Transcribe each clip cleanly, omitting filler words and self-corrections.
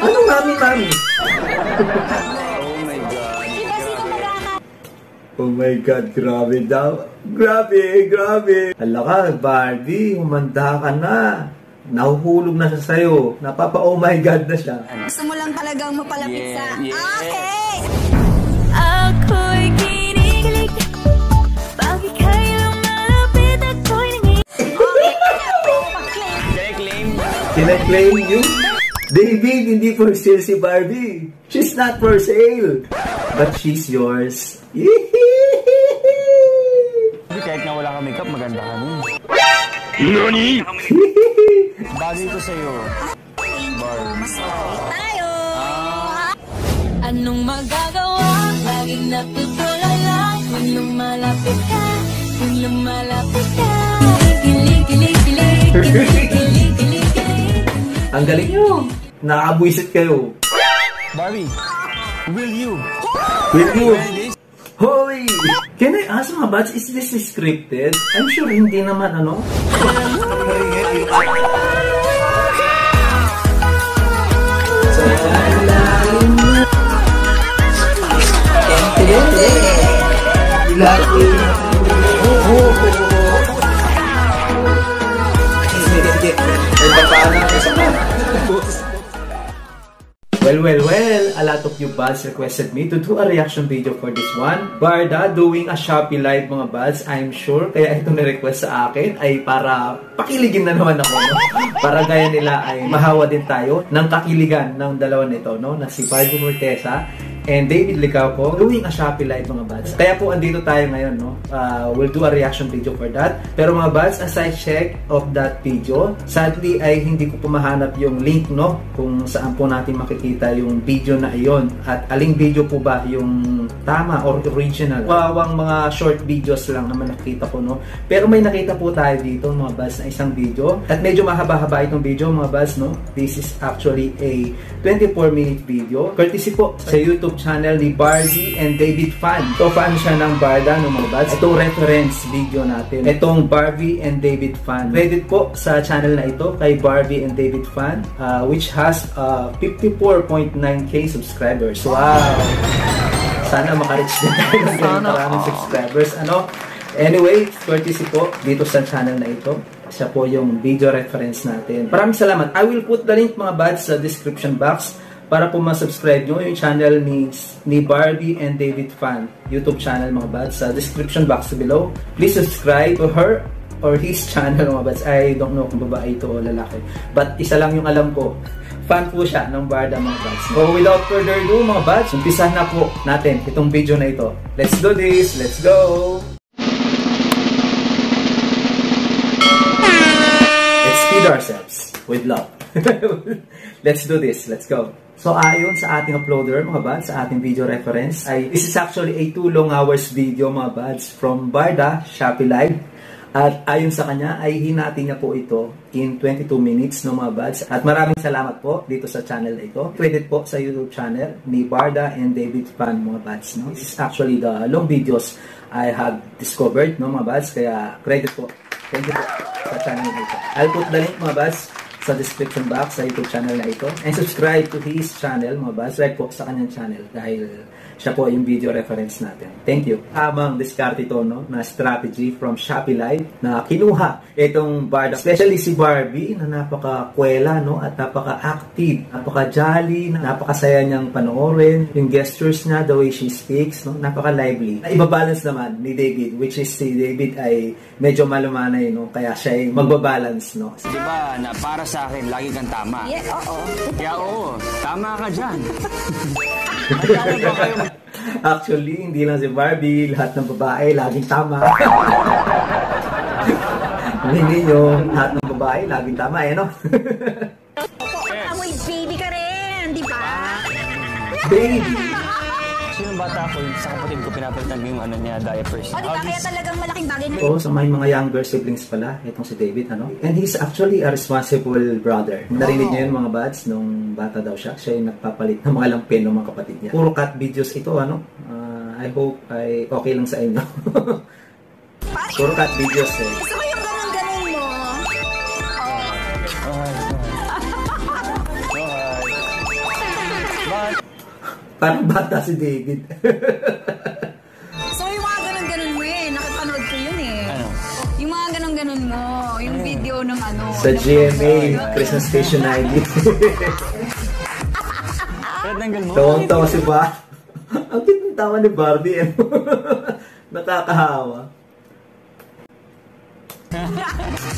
Ano mami? Oh my God, grabe daw. Grabe. Hala ka, Barbie, humanda ka na. Nahuhulog na siya sa'yo. Napapa-oh my God na siya. Gusto mo lang talagang mapalapit sa... Okay! Ako'y kinikilig. Bakit kayo malapit ako'y Can I claim you? David, hindi for sale si Barbie. She's not for sale. But she's yours. Kahit nga wala ka makeup, maganda ka nun. Nani? Bagay ko sa'yo. Mas okay tayo! Anong magagawa? Laging natutulala. Kung lumalapit ka, kilig. Ang galing nyo. Nakabwisit kayo. Barbie, will you? Hoy! Can I ask mga bats, is this scripted? I'm sure hindi naman, ano? Well, a lot of you buds requested me to do a reaction video for this one. Barda doing a Shopee live mga buds, I'm sure. Kaya ito na-request sa akin ay para pakiligin na naman ako, no? Para gaya nila ay mahawa din tayo ng kakiligan ng dalawa nito, no? Na si Barbie Morteza and David Licauco doing a Shopee live mga buds. Kaya po andito tayo ngayon, no? We'll do a reaction video for that. Pero mga buds, as I check of that video, sadly ay hindi ko po mahanap yung link, no? Kung saan po natin makikita yung video na iyon. At aling video po ba yung tama or original? Wawang mga short videos lang naman nakita ko, no? Pero may nakita po tayo dito mga buds na isang video. At medyo mahaba-haba itong video mga buds, no? This is actually a 24-minute video. Courtesy po sa YouTube channel ni Barbie and David Fan. So fan siya ng Barda, no mga buds? Itong reference video natin. Itong Barbie and David Fan. Credit po sa channel na ito kay Barbie and David Fan, which has 54.9k subscribers. Wow! Sana maka-reach din tayo ng ganyan maraming subscribers. Anyway, courtesy po dito sa channel na ito. Siya po yung video reference natin. Maraming salamat. I will put the link mga buds sa description box para po ma-subscribe nyo yung channel ni Barbie and David Fan YouTube channel mga buds sa description box below. Please subscribe to her or his channel mga buds. I don't know kung babae ito o lalaki. But isa lang yung alam ko. Fan po siya ng Barda mga buds. So without further ado mga buds, umpisahan na po natin itong video na ito. Let's do this! Let's go! Let's feed ourselves with love. Let's do this. Let's go. So ayon sa ating uploader mga buds, sa ating video reference, this is actually a 2 long hours video mga buds from Barda, Shopee Live. At ayon sa kanya ay hinati niya po ito in 22 minutes no mga buds. At maraming salamat po dito sa channel na ito. Credit po sa YouTube channel ni Barda and David Fan mga buds. No? This is actually the long videos I have discovered no mga buds. Kaya credit po. Thank you po sa channel na ito. I'll put the link mga buds sa description box sa YouTube channel na ito. And subscribe to his channel mga buds. Subscribe po sa kanyang channel dahil siya po yung video reference natin. Thank you. Habang diskarte ito, no, na strategy from Shopee Live na kinuha itong Barda. Especially si Barbie na napaka-kwela, no, at napaka-active, napaka-jolly, napakasaya niyang panoorin. Yung gestures niya, the way she speaks, no, napaka-lively. Na ibabalance naman ni David, which is si David ay medyo malumanay, no, kaya siya ay magbabalance, no. Diba, na para sa akin, lagi kang tama. Yeah, oo. Kaya oo, tama ka dyan. Actually, hindi lang si Barbie, lahat ng babae, laging tama. Hindi nyo, lahat ng babae, laging tama, eh, no? Amoy baby ka rin, di ba? Baby! Sinong bata ko, sa kapatid ko pinapalitan ko yung ano niya, diapers. O, di ba kaya talagang malaking bagay na? Oo, sa may mga younger siblings pala, itong si David, ano? And he's actually a responsible brother. Narinig niyo yun mga buds, nung bata daw siya, siya yung nagpapalit ng mga lampin ng mga kapatid niya. Puro cut videos ito, ano? I hope ay okay lang sa inyo. Puro cut videos, eh. Gusto ko yung ganun-ganun mo. Parang bata si David. So yung mga ganun-ganun mo nakapanood ko yun Ano? Yung mga ganun-ganun mo, yung video ng ano. Sa GMA, Christmas Station ID. Tinatanggal mo? Tawang-tawa si Ba. Ang cute ng tawa ni Barbie. Nakakahawa.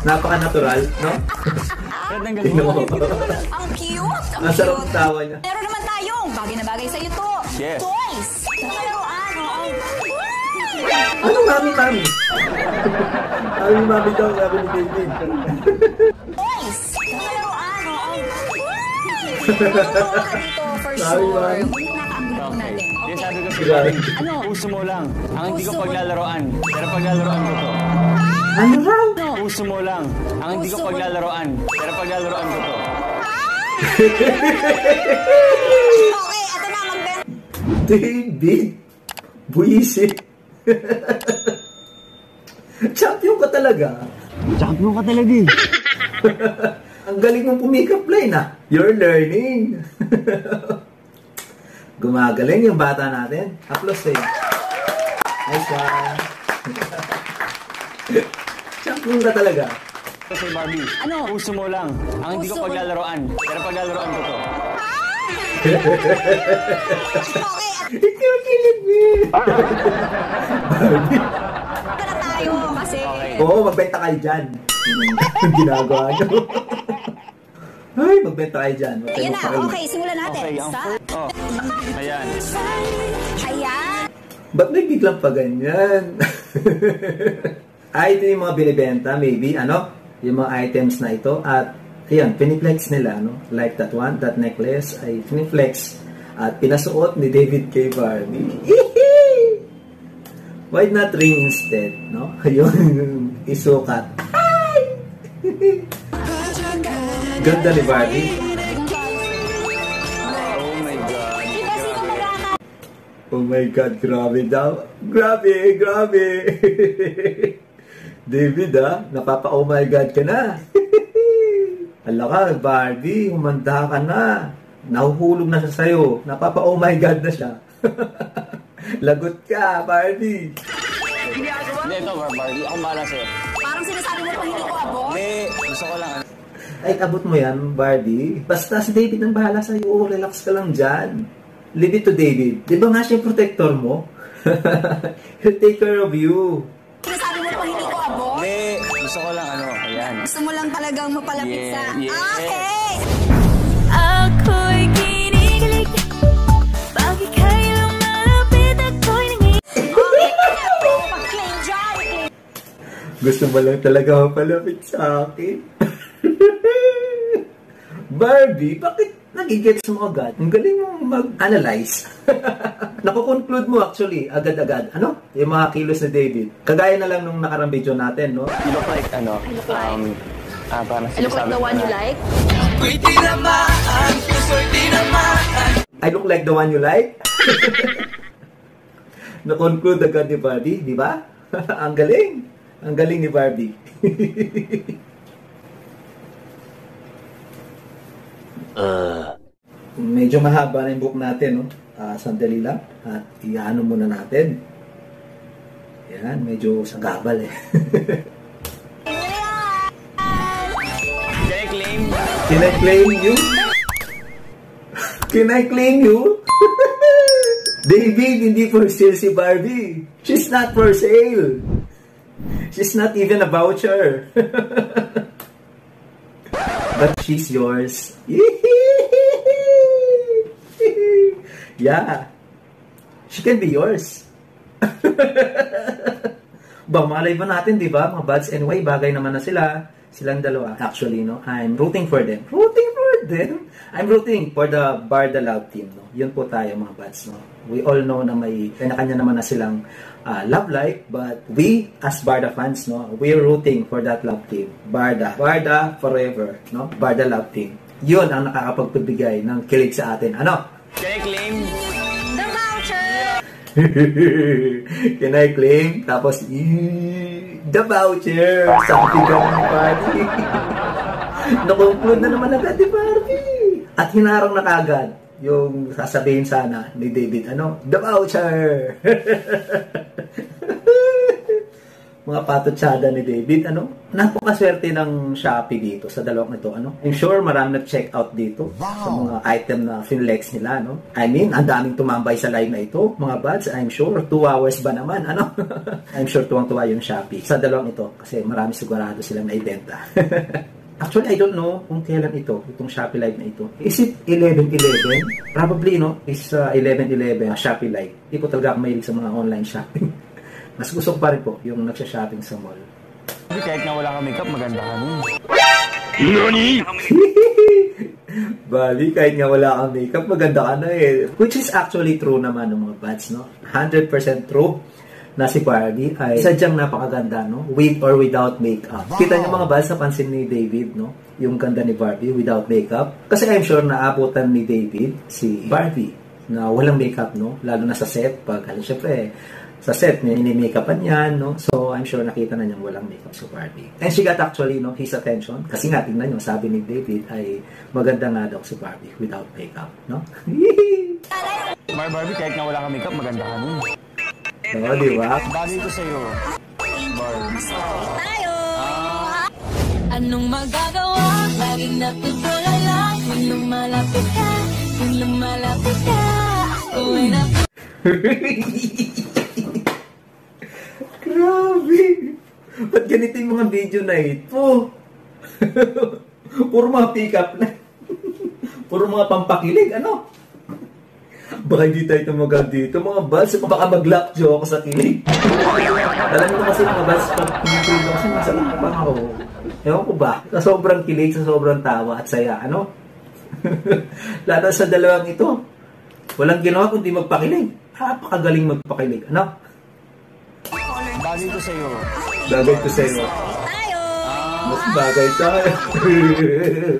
Napaka-natural, no? Tinatanggal Tingnan mo? mo. Ang cute! Ang Ang sarap cute! ng tawa niya. Meron naman tayong bagay na bagay sa'yo to. Yes. Toys! Nakalaroan, oo. Ano mami? Mami daw, sabi ni David. Toys! Nakalaroan, oo. Matutuwa ka dito, for Sabi, sure. mami. Nakakaanggulo Okay. natin. Yung sabi ko sa Grabe. Ano? puso mo lang. Ang hindi ko Puso mo. paglalaroan. Pero paglalaroan ko to. Ano raw? Puso mo lang. Ang hindi ko Puso mo. paglalaroan. Pero paglalaroan ko to. Okay, eto na, magbenta. David, buisit. Champion ka talaga. Champion ka talaga eh. Ang galing mong pumikap line ah. You're learning. Gumagaling yung bata natin. Applause sa'yo. Nice one. Champion ka talaga. Kasi Barbie, Ano? puso mo lang. Ang hindi ko Puso mo. paglalaroan. Pero paglalaroan ko to. Okay, Ikaw kilig me. eto na tayo kasi. Oo, magbenta kayo dyan. Ang ginagawa nyo. Ay, magbenta kayo dyan. Huwag Ayan kayong na, magpakain. okay, simulan natin. Okay, ang Sa, Ayan. ayan. Ba't may biglang pa ganyan? Ito yung mga binibenta, maybe, yung mga items na ito. At, ayan, piniflex nila, like that one, that necklace, ay piniflex. At pinasuot ni David K. Barbie. Why not ring instead, no? Ayun, isukat. Ay! Ganda ni Barbie. Oh my God. Diba sino magkaka? Oh my God, grabe daw. Grabe. David, napapa-oh my God ka na. Hala ka, Barbie, humanda ka na. Nahuhulog na siya sa'yo. Napapa-oh my God na siya. Lagot ka, Barbie. Hindi, ito Barbie. Akong bahala sa'yo. Parang sinasabi mo pa hindi ko abot. Hindi, gusto ko lang. Ay, abot mo yan, Barbie. Basta si David ang bahala sa'yo. Relax ka lang dyan. Leave it to David. Di ba nga siya yung protector mo? He'll take care of you. Sinasabi mo pa hindi ko abot. Hindi, gusto ko lang ayan. Gusto mo lang talagang mapalapit Yeah, sa... yeah. Okay! Ako'y kinikilig. Bakit kayo malapit ako'y nangingin? Okay, ako, mag-claim dyan. Gusto mo lang talaga mapalapit sa akin. Barbie, bakit nagigets mo agad? Ang galing mong mag-analyze. Nakukonclude mo actually, agad-agad. Yung mga kilos ni David. Kagaya na lang nung nakarang video natin, no? You look like, parang I look like the one you like? I look like the one you like? Na-conclude agad ni Barbie, di ba? Ang galing. Ang galing ni Barbie. Medyo mahaba na yung book natin, no? Sandali lang. At iano muna natin. Yan, medyo sagabal eh. Can I claim? Can I claim you? Can I claim you? David, hindi for sale si Barbie. She's not for sale. She's not even a voucher. But she's yours. Yeah. She can be yours. Ba, malay ba natin, di ba? Mga buds, anyway, bagay naman na sila. Silang dalawa. Actually, no, I'm rooting for them. Rooting for them? I'm rooting for the Barda Love Team, no? Yun po tayo, mga buds, no? We all know na may kanya-kanya naman na silang love life, but we, as Barda fans, no, we're rooting for that love team. Barda. Barda forever, no? Barda Love Team. Yun ang nakakapagpabigay ng kilig sa atin. Ano? Can I claim? The voucher! Can I claim? Tapos, the voucher! Sabi ka ng Barbie. Nakonclude na naman agad ni Barbie. At hinarang na kagad yung sasabihin sana ni David, the voucher! Mga patutsada ni David, napakaswerte ng Shopee dito sa dalawang ito, I'm sure marami nag-check out dito sa mga item na finlex nila, I mean, ang daming tumambay sa live na ito, mga buds, I'm sure 2 hours ba naman, I'm sure tuwang-tuwa yung Shopee sa dalawang ito kasi marami sigurado silang naibenta. Actually, I don't know kung kailan itong Shopee Live na ito. Is it 11/11? Probably, is 11/11 Shopee Live. Hindi po talaga ako mahilig sa mga online shopping. Mas gusto ko pa rin po yung nagsha-shopping sa mall. Kahit na wala ka makeup, maganda ka nun. Nani? Bali, kahit nga wala kang makeup, maganda ka na eh. Which is actually true naman ng mga buds, 100% true na si Barbie ay sadyang napakaganda, with or without makeup. Kita niyo mga buds, napansin ni David, yung ganda ni Barbie without makeup. Kasi I'm sure naabutan ni David si Barbie na walang makeup, lalo na sa set. Siyempre, sa set, nini-makeupan yan, So, I'm sure nakita na niyang walang makeup si Barbie. And she got actually, his attention. Kasi nga, tingnan nyo, sabi ni David ay maganda nga daw si Barbie without makeup, Barbie, kahit na wala ka makeup, maganda ka nun. Di ba? Bagay ko sa'yo, Barbie. Tayo! Anong magagawa? Laging natutulala. Kung lumalapit ka, kung lumalapit ka, kung ay Grabe! Ba't ganito yung mga video na ito? Puro mga pick-up na. Puro mga pampakilig, Baka hindi tayo tumagal dito, mga buds. Baka mag-lockjaw ako sa kilig. Alam mo kasi mga buds, pag pinikilig ako, masarap pa ako. Ewan ko ba? Sa sobrang kilig, sa sobrang tawa at saya, Lahat sa dalawang ito, walang ginawa kundi magpakilig. Napakagaling magpakilig, Bagay ko sa'yo. Bagay ko sa'yo. Tayo! Mas bagay tayo.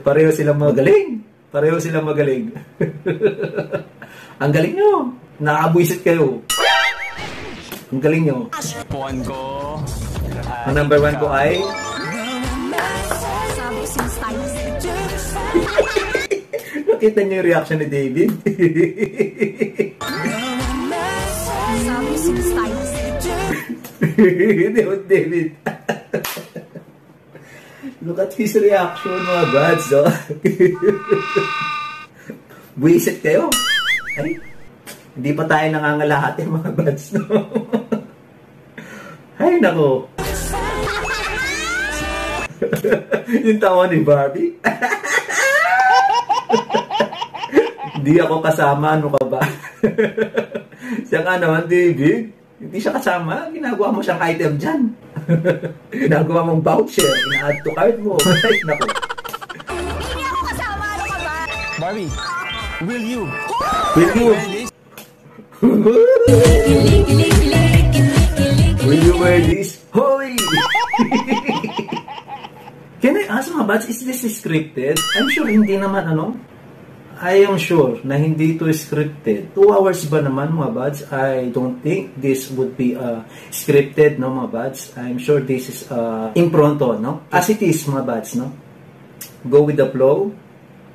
Pareho silang magaling. Pareho silang magaling. Ang galing nyo. Nakabwisit kayo. Ang galing nyo. Puan ko. Ang number 1 ko ay... Sabi since time. Nakita niyo yung reaction ni David? Sabi since time. David. Look at his reaction, mga buds, Buwisit kayo. Ay, hindi pa tayo nangangalahati, mga buds, Ay, nako. Yung tawa ni Barbie. Hindi ako kasama, ano ka ba? Siya nga naman, David. Hindi siya kasama. Ginagawa mo siyang item dyan. Ginagawa mong voucher. Ina-add to cart mo. Ay, naku. Hindi ako kasama, ano ka ba? Barbie, will you? Will you? Will you wear this? Hoy! Can I ask mga buds, is this scripted? I'm sure hindi naman, I am sure na hindi ito scripted. 2 hours ba naman, mga buds? I don't think this would be scripted, mga buds. I'm sure this is impronto, As it is, mga buds, Go with the flow.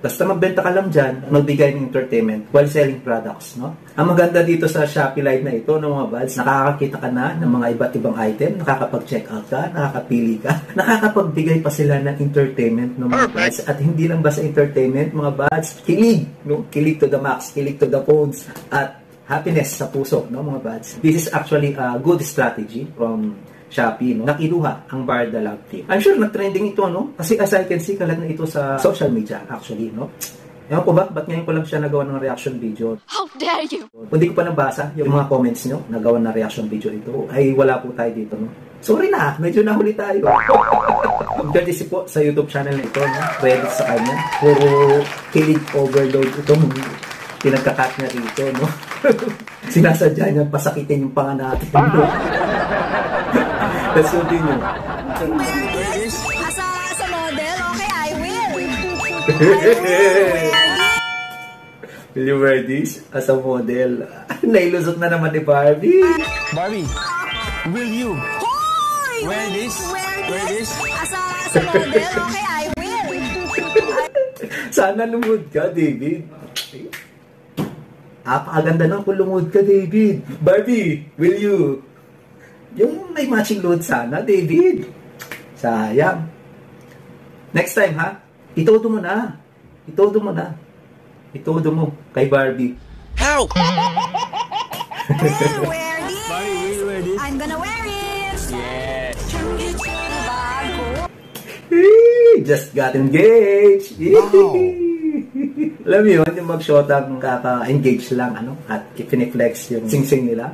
Basta magbenta ka lang dyan, magbigay ng entertainment while selling products, Ang maganda dito sa Shopee Live na ito, mga buds, nakakakita ka na ng mga iba't ibang item, nakakapag-check out ka, nakakapili ka, nakakapagbigay pa sila ng entertainment, mga buds. At hindi lang ba sa entertainment, mga buds, kilig, Kilig to the max, kilig to the phones, at happiness sa puso, mga buds. This is actually a good strategy from Shopee, nakiluha ang Barda Love Team. I'm sure nag-trending ito, Kasi as I can see, kalat na ito sa social media, actually, Ewan ko ba, ba't ngayon ko lang siya nagawa ng reaction video? How dare you? Kung di ko pa nabasa yung mga comments nyo, nagawa ng reaction video ito, ay wala po tayo dito, Sorry na, medyo nahuli tayo. Courtesy po sa YouTube channel na ito, Credit sa kanya. Puro kilig overload itong pinagkakat niya dito, Sinasadya niya pasakitin yung panga natin, Let's continue. As a model, okay, I will. Will you wear this as a model? Nailusot na naman ni Barbie. Barbie, will you? Hoy! Wear this? Wear this? As a model, okay, I will. Sana lumod ka, David. Apakaganda ng kung lumod ka, David. Barbie, will you? Yung may matching load sana, David. Sayang. Next time, ha? Itodo mo na. Itodo mo na. Itodo mo kay Barbie. Will wear this. Barbie, will you wear this? I'm gonna wear it. Yes. Bago. Just got engaged. Alam mo yun, yung mag-shota kung kaka-engage lang, ano? At piniflex yung sing-sing nila.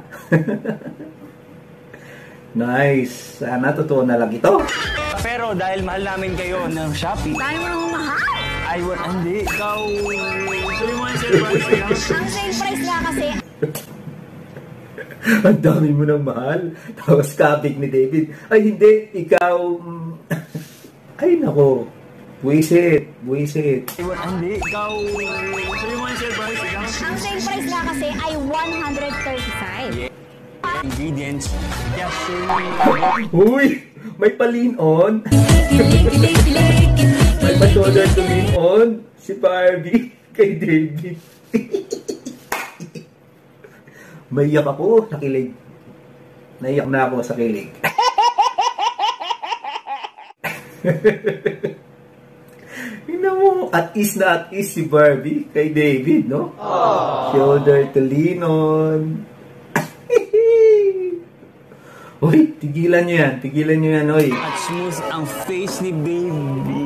Nice. Sana totoo na lang ito. Pero dahil mahal namin kayo ng Shopee, Tayo mo nang mahal. hindi. Ikaw, sabi mo yung surprise lang. Ang same price nga kasi. Ang dami mo ng mahal. Tapos kapig ni David. Ay, hindi. Ikaw. Ay, nako. Buisit. Buisit. Hindi. Ikaw, sabi mo yung surprise lang. Ang same price nga kasi ay 135. Ingredients. Yes, Uy! May pa-lean on. May pa-shoulder to lean on. Si Barbie kay David. Maiyak ako sa kilig. Naiyak na ako sa kilig. Tingnan mo, at is si Barbie kay David, no? Shoulder to lean on. Uy, tigilan nyo yan. Tigilan nyo yan, oy. At smooth ang face ni baby.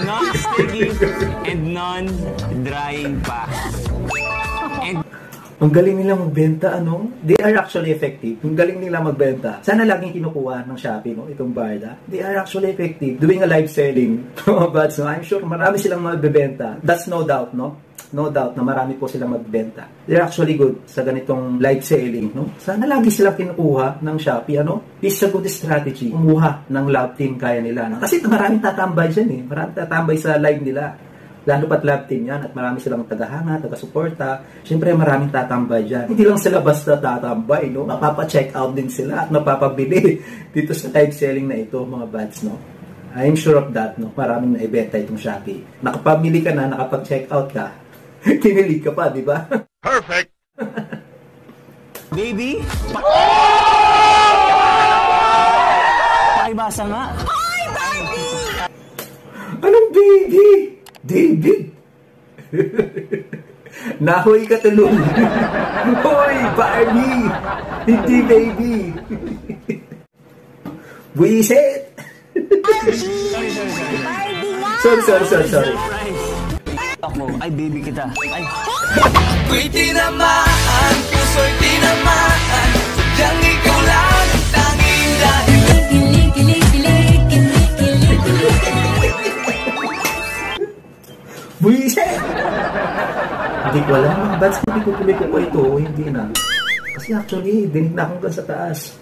Non-sticky and non-drying pa. And Ang galing nila magbenta, ano? They are actually effective. Ang galing nila magbenta. Sana laging kinukuha ng Shopee, no? Itong Barda. They are actually effective. Doing a live selling. But so I'm sure marami silang magbebenta. That's no doubt, no? No doubt na marami po silang magbenta. They're actually good sa ganitong live selling, no? Sana lagi silang kinukuha ng Shopee, ano? This is a good strategy. Kumuha ng love team kaya nila, no? Kasi maraming tatambay dyan, eh. Maraming tatambay sa live nila. Lalo pat love team yan at marami silang tagahanga, taga-suporta. Siyempre maraming tatambay dyan. Hindi lang sila basta tatambay, no? Mapapa-check out din sila at mapapabili dito sa live selling na ito, mga bads, no? I'm sure of that, no? Maraming naibenta itong Shopee. Nakapamili ka na, nakapag-check out ka. Kinilig ka pa, di ba? Perfect. baby, pakibasa nga. Hi, Barbie! Anong baby? David? Nahoy ka tulong. Hoy, Barbie! Hindi baby. Buisit! Barbie nga! Sorry. Surprise. Ako, ay baby kita. Ay, Ako'y tinamaan, puso'y tinamaan, sadyang ikaw lang ang tanging dahilan. Buisit! Hindi ko alam mga bats, hindi ko tuloy ko po ito, hindi na. Kasi actually, dinig na akong sa taas.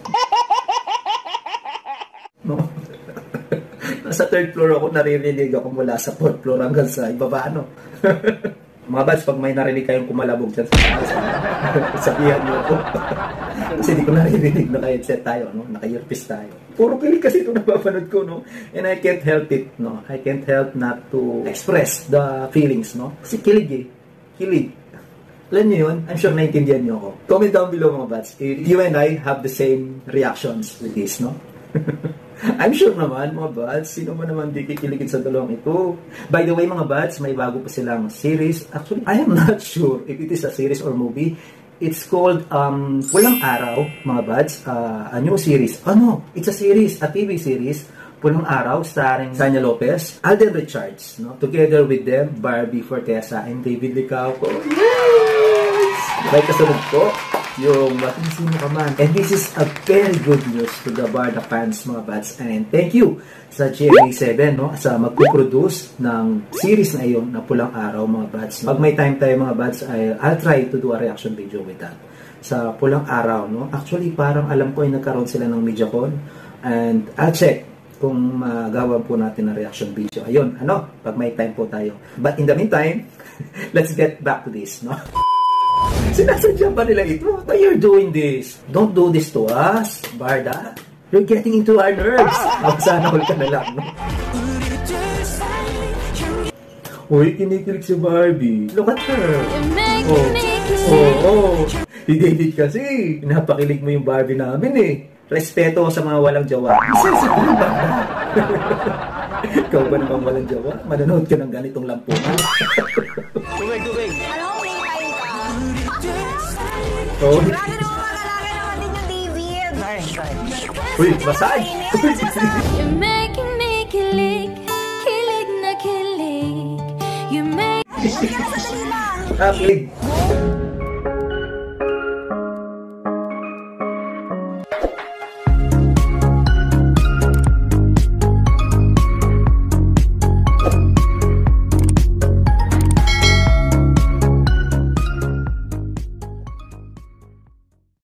No? Nasa third floor ako, naririnig ako mula sa fourth floor hanggang sa ibaba, no? Mga bats, pag may narinig kayong kumalabog dyan sa taas, sabihan nyo ako. Kasi hindi ko naririnig, naka-headset tayo, no? Naka-earpiece tayo. Puro kilig kasi ito napapanood ko, no? And I can't help it, no? I can't help not to express the feelings, no? Kasi kilig eh. Kilig. Alam nyo yun? I'm sure naintindihan nyo ako. Comment down below mga bats. You and I have the same reactions with this, no? I'm sure naman mga bats, sino man naman di kikiligin sa dalawang ito. By the way mga bats, may bago pa silang series. Actually, I am not sure if it is a series or movie. It's called Pulang Araw, mga bats. A new series. Oh no, it's a series, a TV series. Pulang Araw, starring Sanya Lopez, Alden Richards, no? Together with them, Barbie Fortesa and David Licauco. Yes! May kasunod po yung sino ka man. And this is a very good news to the Barda fans, mga bats. And thank you sa GMA7, no? Sa magpo-produce ng series na iyon na Pulang Araw, mga bats. Pag may time tayo, mga bats, I'll try to do a reaction video with that. Sa Pulang Araw, no? Actually, parang alam ko ay nagkaroon sila ng MediaCon. And I'll check kung magawa po natin na reaction video. Ayun, ano? Pag may time po tayo. But in the meantime, let's get back to this, no? Sinasadya ba nila ito? Why you're doing this? Don't do this to us, Barda. You're getting into our nerves. Sana all ka na lang, no? Uy, kinikilig si Barbie. Look at her. You make Oh. me Oo. Si David kasi, pinapakilig mo yung Barbie namin eh. Respeto sa mga walang jowa. Isa sa mga banda. Ikaw ba namang walang jowa? Manonood ka ng ganitong lampunan. Tubig, tubig. Alam mo, playtime ka. Oh. Grabe naman makalaki naman din yung David. Kain, kain. Uy, massage! You're making me kilig, kilig na kilig. You make Huwag ka na sandali lang. Kilig.